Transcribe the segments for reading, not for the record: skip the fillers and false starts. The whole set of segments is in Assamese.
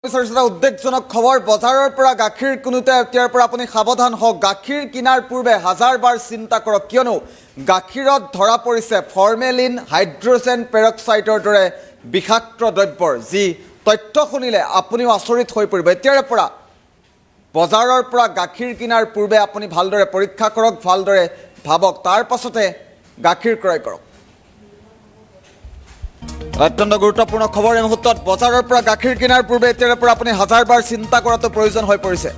উদ্বেগজনক খবৰ বজাৰৰ পৰা গাখীৰ কিনোতে এতিয়াৰ পৰা আপুনি সাৱধান হওক। গাখীৰ কিনাৰ পূৰ্বে হাজাৰবাৰ চিন্তা কৰক, কিয়নো গাখীৰত ধৰা পৰিছে ফৰ্মেলিন হাইড্ৰজেন পেৰক্সাইডৰ দৰে বিষাক্ত দ্ৰব্যৰ যি তথ্য শুনিলে আপুনিও আচৰিত হৈ পৰিব। এতিয়াৰ পৰা বজাৰৰ পৰা গাখীৰ কিনাৰ পূৰ্বে আপুনি ভালদৰে পৰীক্ষা কৰক, ভালদৰে ভাবক, তাৰ পাছতে গাখীৰ ক্ৰয় কৰক। অত্যন্ত গুৰুত্বপূৰ্ণ খবৰ এই মুহূৰ্তত। বজাৰৰ পৰা গাখীৰ কিনাৰ পূৰ্বে এতিয়াৰ পৰা আপুনি হাজাৰবাৰ চিন্তা কৰাটো প্ৰয়োজন হৈ পৰিছে।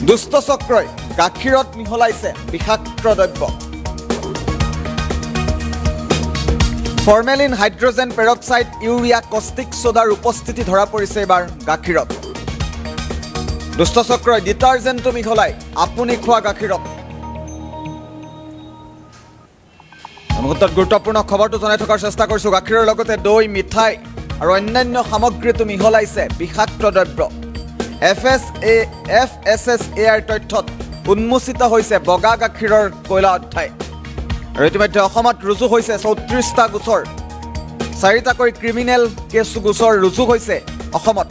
দুষ্ট চক্ৰই গাখীৰত মিহলাইছে বিষাক্ত দ্ৰব্য। Formalin hydrogen peroxide urea caustic ছ'ডাৰ উপস্থিতি ধৰা পৰিছে এইবাৰ গাখীৰত। দুষ্ট চক্ৰই ডিটাৰজেণ্টটো মিহলাই আপুনি খোৱা গাখীৰত। মুহূৰ্তত গুৰুত্বপূৰ্ণ খবৰটো জনাই থকাৰ চেষ্টা কৰিছোঁ। গাখীৰৰ লগতে দৈ, মিঠাই আৰু অন্যান্য সামগ্ৰীটো মিহলাইছে বিষাক্ত দ্ৰব্য। FSSAIৰ তথ্যত উন্মোচিত হৈছে বগা গাখীৰৰ কয়লা অধ্যায়। আৰু ইতিমধ্যে অসমত ৰুজু হৈছে 34টা গোচৰ, 4টাকৈ ক্ৰিমিনেল কেছ গোচৰ ৰুজু হৈছে অসমত।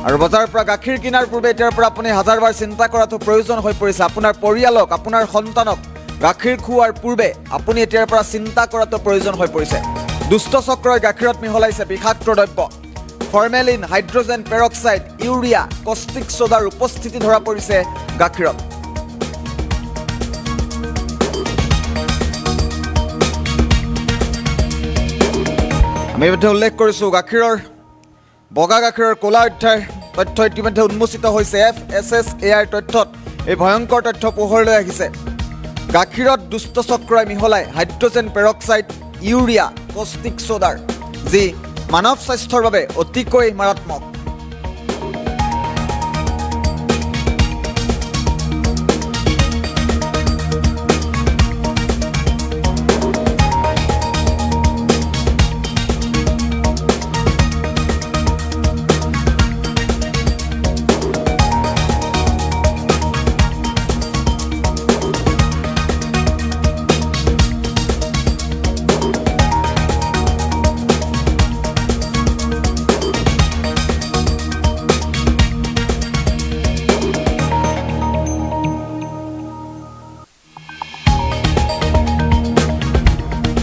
আৰু বজাৰৰ পৰা গাখীৰ কিনাৰ পূৰ্বে এতিয়াৰ পৰা আপুনি হাজাৰবাৰ চিন্তা কৰাটো প্ৰয়োজন হৈ পৰিছে। আপোনাৰ পৰিয়ালক, আপোনাৰ সন্তানক গাখীৰ খুওৱাৰ পূৰ্বে আপুনি এতিয়াৰ পৰা চিন্তা কৰাটো প্ৰয়োজন হৈ পৰিছে। দুষ্ট চক্ৰই গাখীৰত মিহলাইছে বিষাক্ত দ্ৰব্য। Formalin hydrogen peroxide urea caustic ছ'ডাৰ উপস্থিতি ধৰা পৰিছে গাখীৰত। আমি ইতিমধ্যে উল্লেখ কৰিছোঁ গাখীৰৰ বগা গাখীৰৰ ক'লা অধ্যায়ৰ তথ্য ইতিমধ্যে উন্মোচিত হৈছে। FSSAIৰ তথ্যত এই ভয়ংকৰ তথ্য পোহৰলৈ আহিছে। গাখীৰত দুষ্ট চক্ৰই মিহলাই হাইড্ৰজেন পেৰক্সাইড ইউৰিয়া কষ্টিক ছ'ডাৰ, যি মানৱ স্বাস্থ্যৰ বাবে অতিকৈ মাৰাত্মক।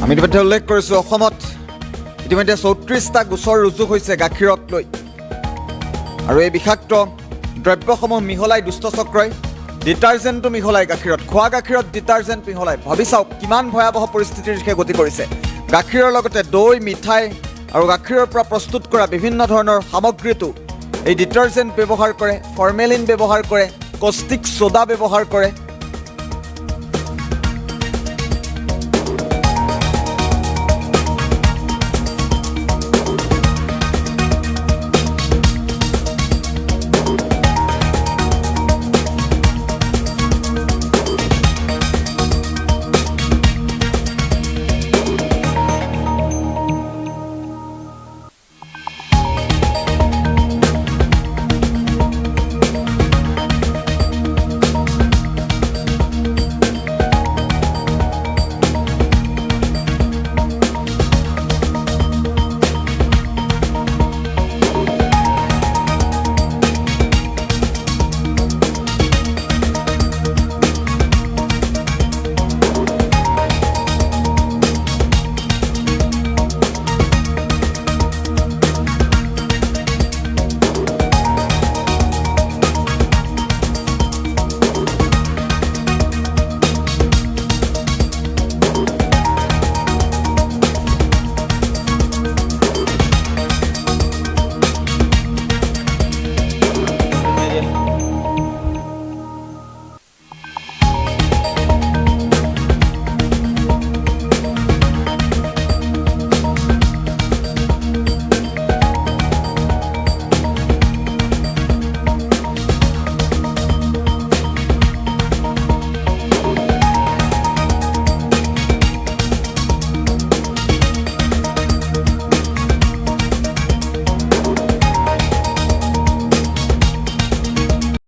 আমি ইতিমধ্যে উল্লেখ কৰিছোঁ অসমত ইতিমধ্যে 34টা গোচৰ ৰুজু হৈছে গাখীৰক লৈ। আৰু এই বিষাক্ত দ্ৰব্যসমূহ মিহলাই দুষ্ট চক্ৰই ডিটাৰজেণ্টটো মিহলাই গাখীৰত, খোৱা গাখীৰত ডিটাৰজেণ্ট মিহলাই। ভাবি চাওক কিমান ভয়াৱহ পৰিস্থিতিৰ দিশে গতি কৰিছে। গাখীৰৰ লগতে দৈ, মিঠাই আৰু গাখীৰৰ পৰা প্ৰস্তুত কৰা বিভিন্ন ধৰণৰ সামগ্ৰীটো এই ডিটাৰজেণ্ট ব্যৱহাৰ কৰে, ফৰ্মেলিন ব্যৱহাৰ কৰে, কষ্টিক ছ'ডা ব্যৱহাৰ কৰে।